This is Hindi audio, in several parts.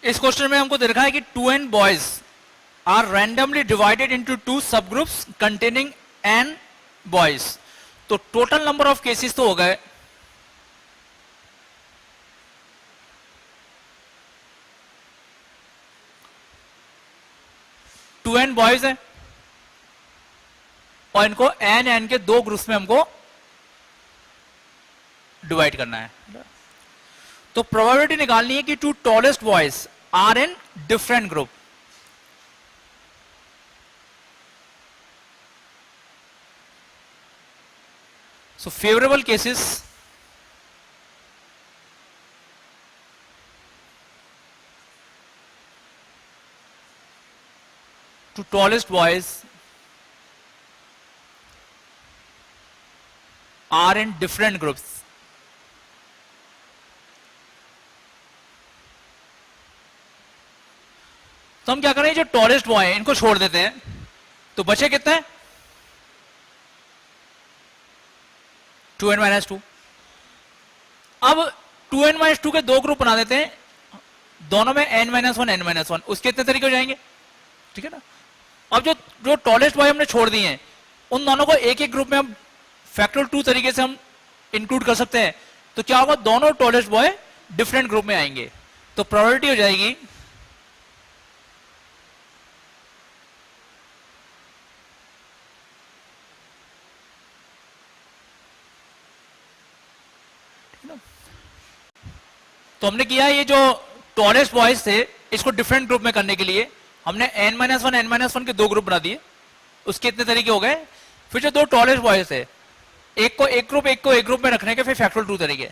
इस क्वेश्चन में हमको दे रखा है कि 2n boys are randomly divided into 2 sub groups containing n boys. तो टोटल नंबर ऑफ केसेस तो हो गए 2n बॉयज है और इनको n के 2 ग्रुप्स में हमको डिवाइड करना है। तो प्रोबेबिलिटी निकालनी है कि 2 tallest boys are in different group. So favourable cases to tallest boys are in different groups. तो हम क्या करें, जो टॉलेस्ट बॉय है इनको छोड़ देते हैं, तो बचे कितने 2n-2। अब 2n-2 के 2 ग्रुप बना देते हैं, दोनों में n-1 n-1, उसके कितने तरीके हो जाएंगे, ठीक है ना। अब जो टॉलेस्ट बॉय हमने छोड़ दिए हैं उन दोनों को एक एक ग्रुप में हम फैक्टर 2 तरीके से हम इंक्लूड कर सकते हैं। तो क्या होगा, दोनों टॉलेस्ट बॉय डिफरेंट ग्रुप में आएंगे। तो प्रोबेबिलिटी हो जाएगी तो हमने किया ये जो टॉलेस्ट बॉयज थे इसको डिफरेंट ग्रुप में करने के लिए हमने n-1 n-1 के 2 ग्रुप बना दिए, उसके इतने तरीके हो गए। फिर जो 2 टॉलेस्ट बॉयज थे एक को एक ग्रुप में रखने के फिर फैक्टर 2 तरीके।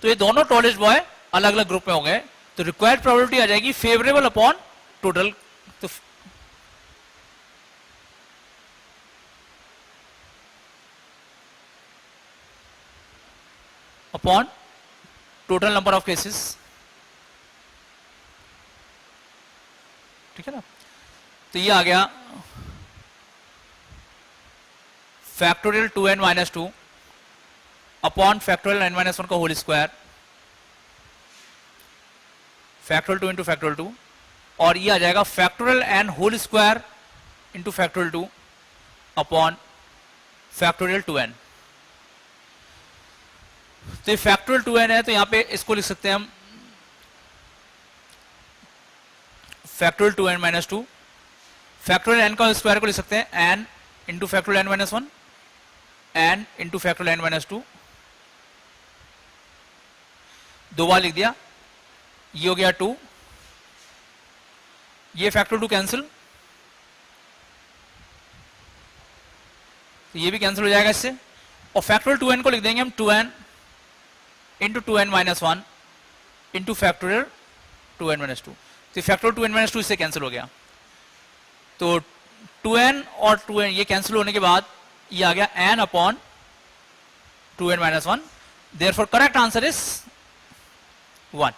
तो ये दोनों टॉलेस्ट बॉय अलग अलग ग्रुप में हो गए। तो रिक्वायर्ड प्रोबेबिलिटी आ जाएगी फेवरेबल अपॉन टोटल। तो upon total number of cases, ठीक है ना। तो ये आ गया factorial 2n-2 upon factorial n-1 का whole square, factorial 2 into factorial 2, और ये आ जाएगा factorial n whole square into factorial 2 upon factorial 2n। तो ये फैक्टोरियल 2n है, तो यहां पे इसको लिख सकते हैं हम फैक्टोरियल 2n-2, फैक्टोरियल n का स्क्वायर को लिख सकते हैं n into factorial n-1, n into factorial n-2, 2 बार लिख दिया। ये हो गया 2, ये फैक्टर 2 कैंसिल, तो ये भी कैंसिल हो जाएगा इससे। और फैक्टोरियल 2n को लिख देंगे हम 2n into 2n-1 into factorial 2n-2। तो फैक्टोरियल 2n-2 इससे कैंसिल हो गया। तो 2n और 2n ये कैंसिल होने के बाद ये आ गया n upon 2n-1। Therefore correct answer is 1।